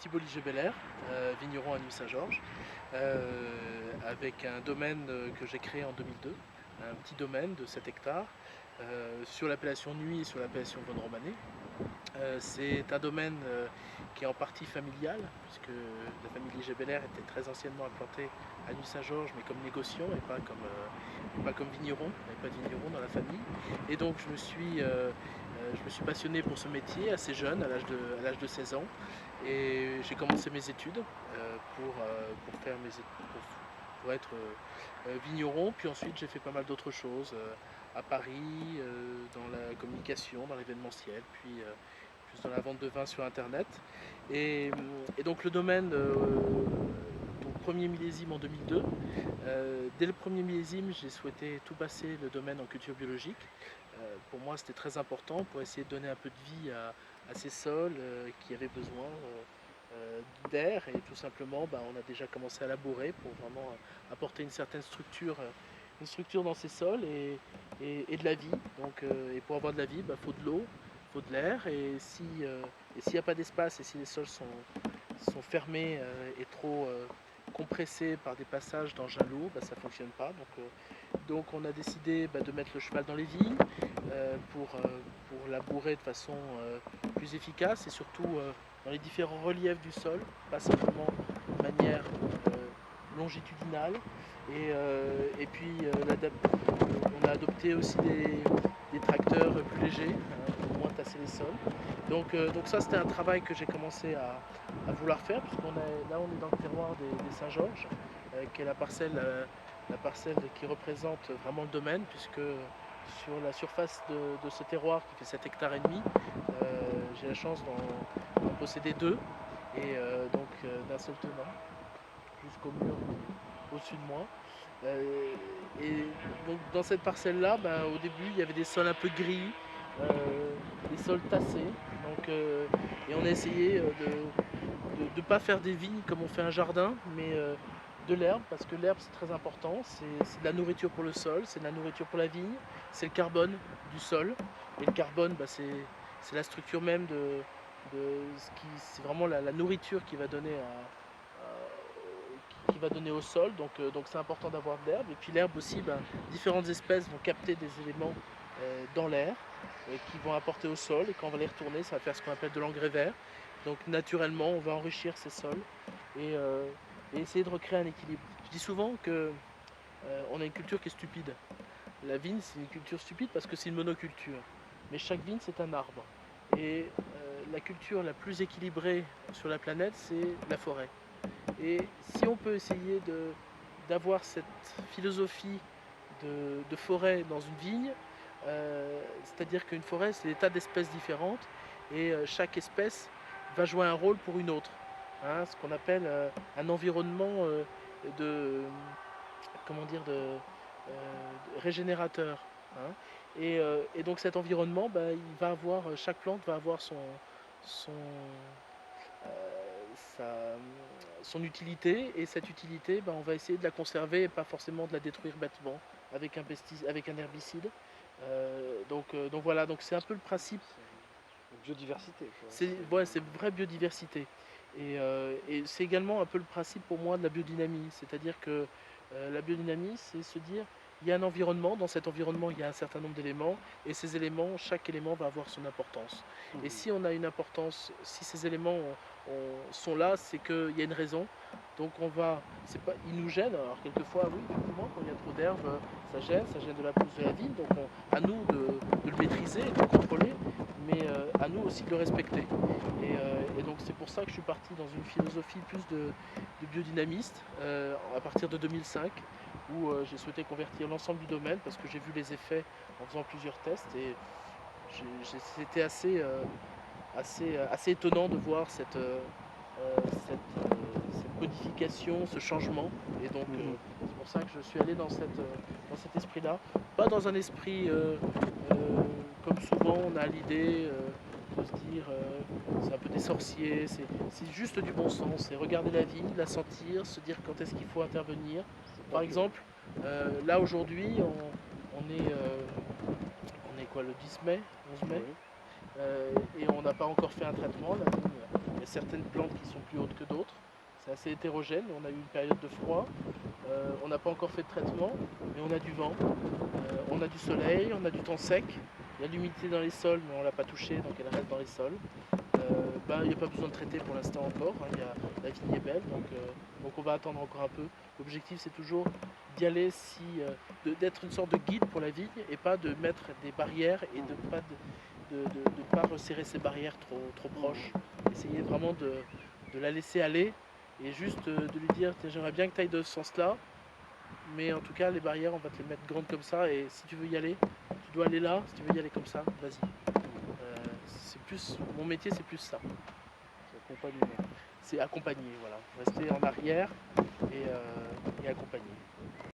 Thibault Liger-Belair, vigneron à Nuit-Saint-Georges, avec un domaine que j'ai créé en 2002, un petit domaine de 7 hectares, sur l'appellation Nuit et sur l'appellation Vosne-Romanée. C'est un domaine qui est en partie familial, puisque la famille Liger-Belair était très anciennement implantée à Nuit-Saint-Georges, mais comme négociant et pas comme vigneron. Il n'y avait pas de vigneron dans la famille. Et donc je me suis passionné pour ce métier assez jeune, à l'âge de 16 ans. Et j'ai commencé mes études pour faire pour être vigneron. Puis ensuite j'ai fait pas mal d'autres choses à Paris, dans la communication, dans l'événementiel, puis plus dans la vente de vin sur internet. Et, et donc le domaine, donc premier millésime en 2002. Dès le premier millésime, j'ai souhaité tout passer le domaine en culture biologique. Pour moi, c'était très important pour essayer de donner un peu de vie à ces sols qui avaient besoin d'air. Et tout simplement, on a déjà commencé à labourer pour vraiment apporter une certaine une structure dans ces sols et de la vie. Donc, et pour avoir de la vie, il faut de l'eau, il faut de l'air. Et s'il n'y a pas d'espace et si les sols sont fermés et trop compressés par des passages d'engins lourds, ça ne fonctionne pas. Donc on a décidé de mettre le cheval dans les vignes pour labourer de façon plus efficace et surtout dans les différents reliefs du sol, pas simplement de manière longitudinale. Et puis on a adopté aussi des tracteurs plus légers pour moins tasser les sols. Donc ça c'était un travail que j'ai commencé à vouloir faire, puisqu'on est là on est dans le terroir des Saint-Georges, qui est la parcelle qui représente vraiment le domaine, puisque sur la surface de ce terroir qui fait 7 hectares et demi, j'ai la chance d'en posséder deux, et d'un seul tenant, jusqu'au mur au-dessus de moi. Et donc dans cette parcelle-là, au début, il y avait des sols un peu gris, des sols tassés. Et on a essayé de ne pas faire des vignes comme on fait un jardin, mais de l'herbe, parce que l'herbe c'est très important, c'est de la nourriture pour le sol, c'est de la nourriture pour la vigne, c'est le carbone du sol. Et le carbone, c'est la structure même c'est vraiment la nourriture qui va donner qui va donner au sol. Donc c'est important d'avoir de l'herbe. Et puis l'herbe aussi, différentes espèces vont capter des éléments dans l'air qui vont apporter au sol. Et quand on va les retourner, ça va faire ce qu'on appelle de l'engrais vert. Donc naturellement, on va enrichir ces sols et, euh, et essayer de recréer un équilibre. Je dis souvent que on a une culture qui est stupide. La vigne, c'est une culture stupide parce que c'est une monoculture. Mais chaque vigne, c'est un arbre. Et la culture la plus équilibrée sur la planète, c'est la forêt. Et si on peut essayer d'avoir cette philosophie de forêt dans une vigne, c'est-à-dire qu'une forêt, c'est des tas d'espèces différentes, et chaque espèce va jouer un rôle pour une autre. Hein, ce qu'on appelle un environnement de, comment dire, de régénérateur. Hein. Et donc cet environnement, chaque plante va avoir son, euh, sa, son utilité, et cette utilité, on va essayer de la conserver et pas forcément de la détruire bêtement avec un herbicide. Donc voilà, donc c'est un peu le principe. Biodiversité, quoi. C'est une vraie biodiversité. Et c'est également un peu le principe pour moi de la biodynamie. C'est-à-dire que la biodynamie, c'est se dire, il y a un environnement, dans cet environnement, il y a un certain nombre d'éléments, et ces éléments, chaque élément va avoir son importance. Et si on a une importance, si ces éléments sont là, c'est qu'il y a une raison. Donc ils nous gênent. Alors quelquefois, oui, effectivement, quand il y a trop d'herbe, ça gêne de la pousse de la vigne. Donc à nous de le maîtriser, de le contrôler, mais à nous aussi de le respecter. Et donc c'est pour ça que je suis parti dans une philosophie plus de biodynamiste à partir de 2005, où j'ai souhaité convertir l'ensemble du domaine parce que j'ai vu les effets en faisant plusieurs tests, et c'était assez étonnant de voir cette modification, ce changement. Et donc c'est pour ça que je suis allé dans cet esprit-là, pas dans un esprit euh, comme souvent on a l'idée de se dire c'est un peu des sorciers, c'est juste du bon sens, c'est regarder la vie, la sentir, se dire quand est-ce qu'il faut intervenir. Par exemple, là aujourd'hui on est quoi, le 10 mai, 11 mai, Oui. et on n'a pas encore fait un traitement, la vigne Il y a certaines plantes qui sont plus hautes que d'autres. C'est assez hétérogène. On a eu une période de froid. On n'a pas encore fait de traitement, mais on a du vent. On a du soleil, on a du temps sec. Il y a l'humidité dans les sols, mais on ne l'a pas touchée, donc elle reste dans les sols. Il n'y a pas besoin de traiter pour l'instant encore. La vigne est belle, donc on va attendre encore un peu. L'objectif, c'est toujours d'y aller, d'être une sorte de guide pour la vigne et pas de mettre des barrières et de pas resserrer ces barrières trop proches. Essayer vraiment de la laisser aller et juste de lui dire j'aimerais bien que tu ailles de ce sens-là, mais en tout cas les barrières on va te les mettre grandes comme ça et si tu veux y aller, tu dois aller là, si tu veux y aller comme ça, vas-y. C'est plus, mon métier c'est plus ça. C'est accompagnement. C'est accompagner, voilà. Rester en arrière et accompagner.